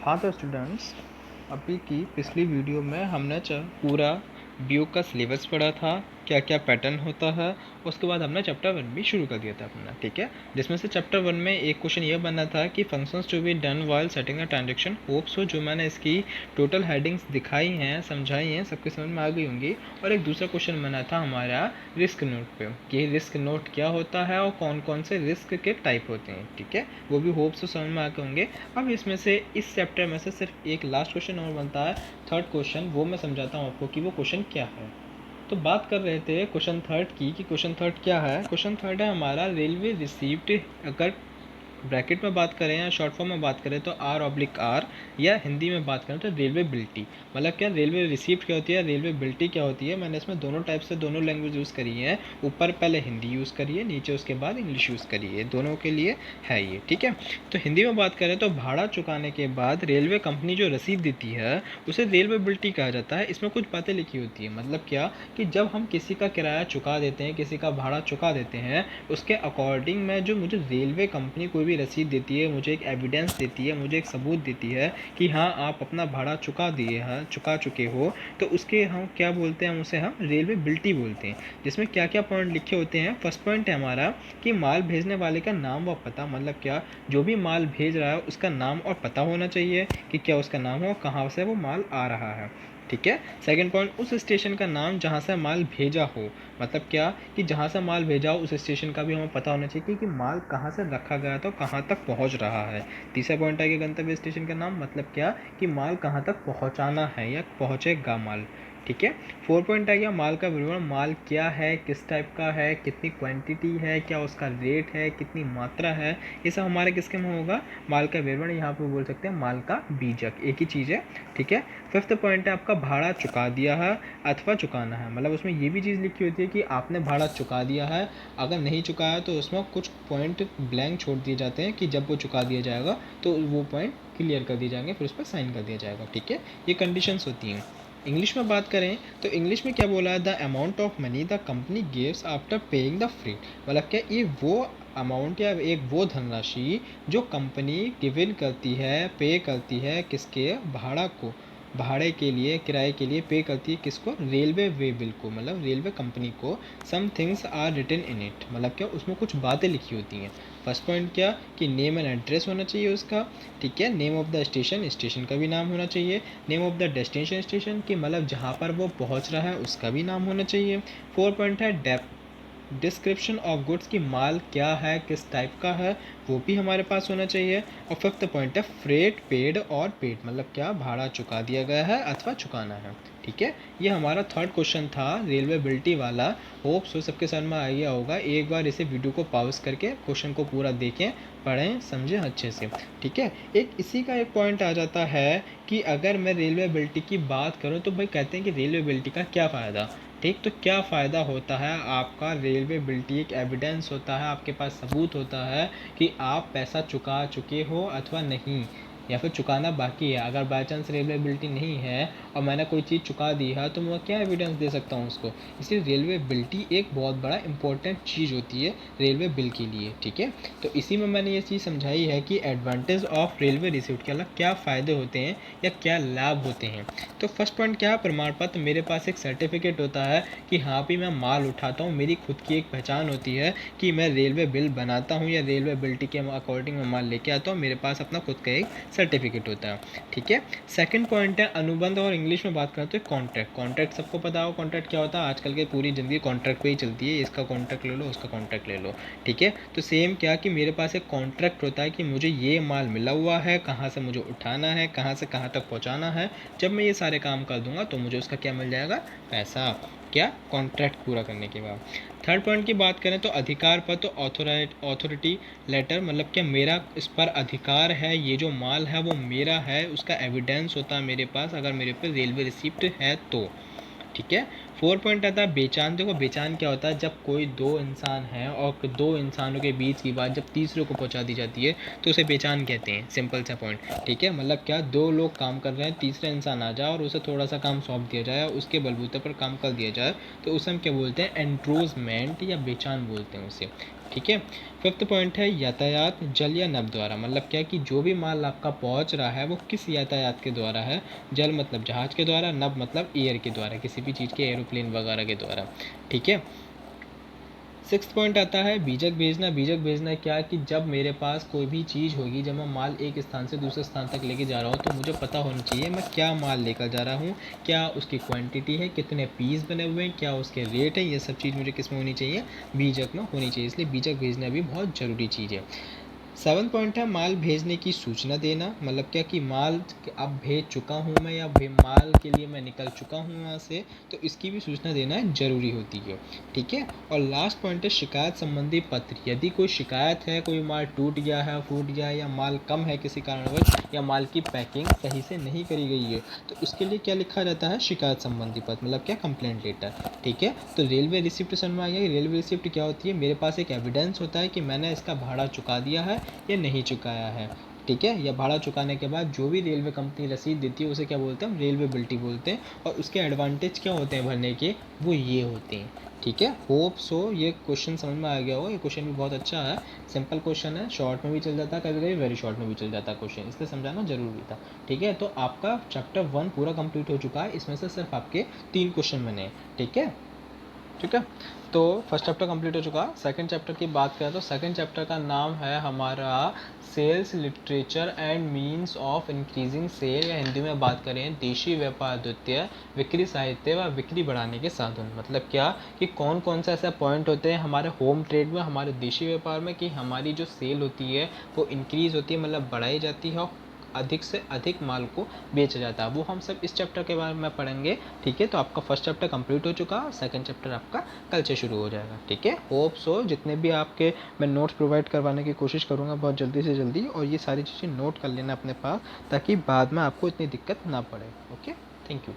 हाँ तो स्टूडेंट्स, अभी की पिछली वीडियो में हमने पूरा ड्यूक का सिलेबस पढ़ा था, क्या क्या पैटर्न होता है। उसके बाद हमने चैप्टर 1 भी शुरू कर दिया था अपना, ठीक है। जिसमें से चैप्टर 1 में एक क्वेश्चन ये बना था कि functions to be done while setting a transaction. Hope so जो मैंने इसकी टोटल हेडिंग्स दिखाई हैं, समझाई हैं, सबके समझ में आ गई होंगी। और एक दूसरा क्वेश्चन बना था हमारा रिस्क नोट पे कि रिस्क नोट क्या होता है और कौन कौन से रिस्क के टाइप होते हैं, ठीक है। वो भी होप सो समझ में आ गए होंगे। अब इसमें से इस चैप्टर में से सिर्फ एक लास्ट क्वेश्चन और बनता है, थर्ड क्वेश्चन। वो मैं समझाता हूँ आपको कि वो क्वेश्चन क्या है। तो बात कर रहे थे क्वेश्चन थर्ड की कि क्वेश्चन थर्ड क्या है। क्वेश्चन थर्ड है हमारा रेलवे रिसीव्ड, अगर ब्रैकेट में बात करें या शॉर्ट फॉर्म में बात करें तो R/R, या हिंदी में बात करें तो रेलवे बिल्टी। मतलब क्या रेलवे रिसीप्ट क्या होती है, रेलवे बिल्टी क्या होती है। मैंने इसमें दोनों टाइप से दोनों लैंग्वेज यूज़ करी है। ऊपर पहले हिंदी यूज़ करी है, नीचे उसके बाद इंग्लिश यूज़ करी है, दोनों के लिए है ये, ठीक है। तो हिंदी में बात करें तो भाड़ा चुकाने के बाद रेलवे कंपनी जो रसीद देती है उसे रेलवे बिल्टी कहा जाता है। इसमें कुछ बातें लिखी होती है, मतलब क्या कि जब हम किसी का किराया चुका देते हैं, किसी का भाड़ा चुका देते हैं, उसके अकॉर्डिंग में जो मुझे रेलवे कंपनी कोई भी रसीद देती है, मुझे एक एविडेंस देती है, मुझे एक सबूत देती है कि हाँ आप अपना भाड़ा चुका दिए हैं, चुका चुके हो, तो उसके हम क्या बोलते हैं, उसे हम रेलवे बिल्टी बोलते हैं। जिसमें क्या क्या पॉइंट लिखे होते हैं। फर्स्ट पॉइंट है हमारा कि माल भेजने वाले का नाम व पता। मतलब क्या, जो भी माल भेज रहा है उसका नाम और पता होना चाहिए कि क्या उसका नाम हो, कहाँ से वो माल आ रहा है, ठीक है। सेकंड पॉइंट, उस स्टेशन का नाम जहाँ से माल भेजा हो। मतलब क्या कि जहाँ से माल भेजा हो उस स्टेशन का भी हमें पता होना चाहिए कि माल कहाँ से रखा गया था, कहाँ तक पहुँच रहा है। तीसरा पॉइंट है कि गंतव्य स्टेशन का नाम, मतलब क्या कि माल कहाँ तक पहुँचाना है या पहुँचेगा माल, ठीक है। 4 पॉइंट आ गया माल का विवरण। माल क्या है, किस टाइप का है, कितनी क्वांटिटी है, क्या उसका रेट है, कितनी मात्रा है, ये सब हमारे किसके में होगा, माल का विवरण। यहाँ पे बोल सकते हैं माल का बीजक, एक ही चीज़ है, ठीक है। फिफ्थ पॉइंट है आपका भाड़ा चुका दिया है अथवा चुकाना है। मतलब उसमें ये भी चीज़ लिखी होती है कि आपने भाड़ा चुका दिया है। अगर नहीं चुकाया तो उसमें कुछ पॉइंट ब्लैंक छोड़ दिए जाते हैं कि जब वो चुका दिया जाएगा तो वो पॉइंट क्लियर कर दिए जाएंगे, फिर उस पर साइन कर दिया जाएगा, ठीक है। ये कंडीशंस होती हैं। इंग्लिश में बात करें तो इंग्लिश में क्या बोला है, the amount of money the company gives after paying the free. मतलब क्या ये वो अमाउंट या एक वो धनराशि जो कंपनी गिवन करती है, पे करती है किसके, भाड़ा को, भाड़े के लिए, किराए के लिए पे करती है किसको, रेलवे वे बिल को, मतलब रेलवे कंपनी को। Some things are written in it. मतलब क्या उसमें कुछ बातें लिखी होती हैं। फर्स्ट पॉइंट क्या कि नेम एंड एड्रेस होना चाहिए उसका, ठीक है। Name of the station, station का भी नाम होना चाहिए। Name of the destination station की, मतलब जहाँ पर वो पहुँच रहा है उसका भी नाम होना चाहिए। 4 पॉइंट है डिस्क्रिप्शन ऑफ गुड्स की, माल क्या है, किस टाइप का है, वो भी हमारे पास होना चाहिए। और फिफ्थ पॉइंट है फ्रेट पेड और पेड। मतलब क्या भाड़ा चुका दिया गया है अथवा चुकाना है, ठीक है। ये हमारा थर्ड क्वेश्चन था रेलवे बिल्टी वाला। होप सो सबके समझ में आ गया होगा। एक बार इसे वीडियो को पॉज करके क्वेश्चन को पूरा देखें, पढ़ें, समझें अच्छे से, ठीक है। एक इसी का एक पॉइंट आ जाता है कि अगर मैं रेलवे बिल्टी की बात करूं तो भाई कहते हैं कि रेलवे बिल्टी का क्या फ़ायदा, ठीक। तो क्या फ़ायदा होता है आपका, रेलवे बिल्टी एक एविडेंस होता है, आपके पास सबूत होता है कि आप पैसा चुका चुके हो अथवा नहीं, या फिर चुकाना बाकी है। अगर बाई चांस रेलवे बिल्टी नहीं है और मैंने कोई चीज़ चुका दी है तो मैं क्या एविडेंस दे सकता हूँ उसको। इसलिए रेलवे बिल्टी एक बहुत बड़ा इंपॉर्टेंट चीज़ होती है रेलवे बिल के लिए, ठीक है। तो इसी में मैंने ये चीज़ समझाई है कि एडवांटेज ऑफ रेलवे रिसिप्ट के अलग क्या फ़ायदे होते हैं या क्या लाभ होते हैं। तो फर्स्ट पॉइंट क्या, प्रमाण पत्र। मेरे पास एक सर्टिफिकेट होता है कि हाँ भी मैं माल उठाता हूँ, मेरी खुद की एक पहचान होती है कि मैं रेलवे बिल बनाता हूँ या रेलवे बिल्टी के अकॉर्डिंग मैं माल लेके आता हूँ। मेरे पास अपना खुद का एक सर्टिफिकेट होता है, ठीक है। सेकंड पॉइंट है अनुबंध, और इंग्लिश में बात करते हैं कॉन्ट्रैक्ट। कॉन्ट्रैक्ट सबको पता हो कॉन्ट्रैक्ट क्या होता है, आजकल की पूरी ज़िंदगी कॉन्ट्रैक्ट पे ही चलती है। इसका कॉन्ट्रैक्ट ले लो, उसका कॉन्ट्रैक्ट ले लो, ठीक है। तो सेम क्या कि मेरे पास एक कॉन्ट्रैक्ट होता है कि मुझे ये माल मिला हुआ है, कहाँ से मुझे उठाना है, कहाँ से कहाँ तक पहुँचाना है। जब मैं ये सारे काम कर दूंगा तो मुझे उसका क्या मिल जाएगा, पैसा। क्या, कॉन्ट्रैक्ट पूरा करने के बाद। थर्ड पॉइंट की बात करें तो अधिकार पर, तो ऑथोरिटी लेटर। मतलब क्या मेरा इस पर अधिकार है, ये जो माल है वो मेरा है, उसका एविडेंस होता है मेरे पास अगर मेरे पे रेलवे रिसिप्ट है तो, ठीक है। 4 पॉइंट आता है बेचान। देखो बेचान क्या होता है, जब कोई दो इंसान है और दो इंसानों के बीच की बात जब तीसरे को पहुंचा दी जाती है तो उसे बेचान कहते हैं। सिंपल सा पॉइंट, ठीक है। मतलब क्या दो लोग काम कर रहे हैं, तीसरा इंसान आ जाए और उसे थोड़ा सा काम सौंप दिया जाए, उसके बलबूते पर काम कर दिया जाए, तो उसे हम क्या बोलते हैं, एंट्रोजमेंट या बेचान बोलते हैं उसे, ठीक है। फिफ्थ पॉइंट है यातायात जल या नभ द्वारा, मतलब क्या कि जो भी माल आपका पहुंच रहा है वो किस यातायात के द्वारा है। जल मतलब जहाज के द्वारा, नभ मतलब एयर के द्वारा, किसी भी चीज़ के एरोप्लेन वगैरह के द्वारा। ठीक है। सिक्स्थ पॉइंट आता है बीजक भेजना। बीजक भेजना क्या कि जब मेरे पास कोई भी चीज़ होगी, जब मैं माल एक स्थान से दूसरे स्थान तक लेके जा रहा हूँ, तो मुझे पता होना चाहिए मैं क्या माल लेकर जा रहा हूँ, क्या उसकी क्वांटिटी है, कितने पीस बने हुए हैं, क्या उसके रेट है। ये सब चीज़ मुझे किस में होनी चाहिए, बीजक में होनी चाहिए। इसलिए बीजक भेजना भी बहुत ज़रूरी चीज़ है। सेवन पॉइंट है माल भेजने की सूचना देना, मतलब क्या कि माल अब भेज चुका हूँ मैं, या माल के लिए मैं निकल चुका हूँ वहाँ से, तो इसकी भी सूचना देना ज़रूरी होती है। ठीक है। और लास्ट पॉइंट है शिकायत संबंधी पत्र। यदि कोई शिकायत है, कोई माल टूट गया है, फूट गया है, या माल कम है किसी कारणवश, या माल की पैकिंग सही से नहीं करी गई है, तो इसके लिए क्या लिखा जाता है, शिकायत संबंधी पत्र, मतलब क्या, कंप्लेंट लेटर। ठीक है। तो रेलवे रिसिप्ट समझ में आ गया। रेलवे रिसिप्ट क्या होती है, मेरे पास एक एविडेंस होता है कि मैंने इसका भाड़ा चुका दिया है या नहीं चुकाया है। ठीक है। या भाड़ा चुकाने के बाद जो भी रेलवे कंपनी रसीद देती है उसे क्या बोलते हैं, हम रेलवे बिल्टी बोलते हैं। और उसके एडवांटेज क्या होते हैं भरने के, वो ये होते हैं। ठीक है। होप सो ये क्वेश्चन समझ में आ गया हो। ये क्वेश्चन भी बहुत अच्छा है, सिंपल क्वेश्चन है, शॉर्ट में भी चल जाता है, कभी कभी वेरी शॉर्ट में भी चल जाता है क्वेश्चन, इसलिए समझाना जरूरी था। ठीक है। तो आपका चैप्टर 1 पूरा कंप्लीट हो चुका है, इसमें से सिर्फ आपके 3 क्वेश्चन बने। ठीक है। ठीक है। तो फर्स्ट चैप्टर कंप्लीट हो चुका। सेकंड चैप्टर की बात करें तो सेकंड चैप्टर का नाम है हमारा sales literature and means of increasing sale, या हिंदी में बात करें देशी व्यापार द्वितीय, विक्री साहित्य व बिक्री बढ़ाने के साधन। मतलब क्या कि कौन कौन सा ऐसा पॉइंट होते हैं हमारे होम ट्रेड में, हमारे देशी व्यापार में, कि हमारी जो सेल होती है वो इंक्रीज़ होती है, मतलब बढ़ाई जाती है, और अधिक से अधिक माल को बेचा जाता है। वो हम सब इस चैप्टर के बारे में पढ़ेंगे। ठीक है। तो आपका फर्स्ट चैप्टर कंप्लीट हो चुका, सेकंड चैप्टर आपका कल से शुरू हो जाएगा। ठीक है। होप सो जितने भी आपके मैं नोट्स प्रोवाइड करवाने की कोशिश करूँगा बहुत जल्दी से जल्दी, और ये सारी चीज़ें नोट कर लेना अपने पास, ताकि बाद में आपको इतनी दिक्कत ना पड़े। ओके। Thank you.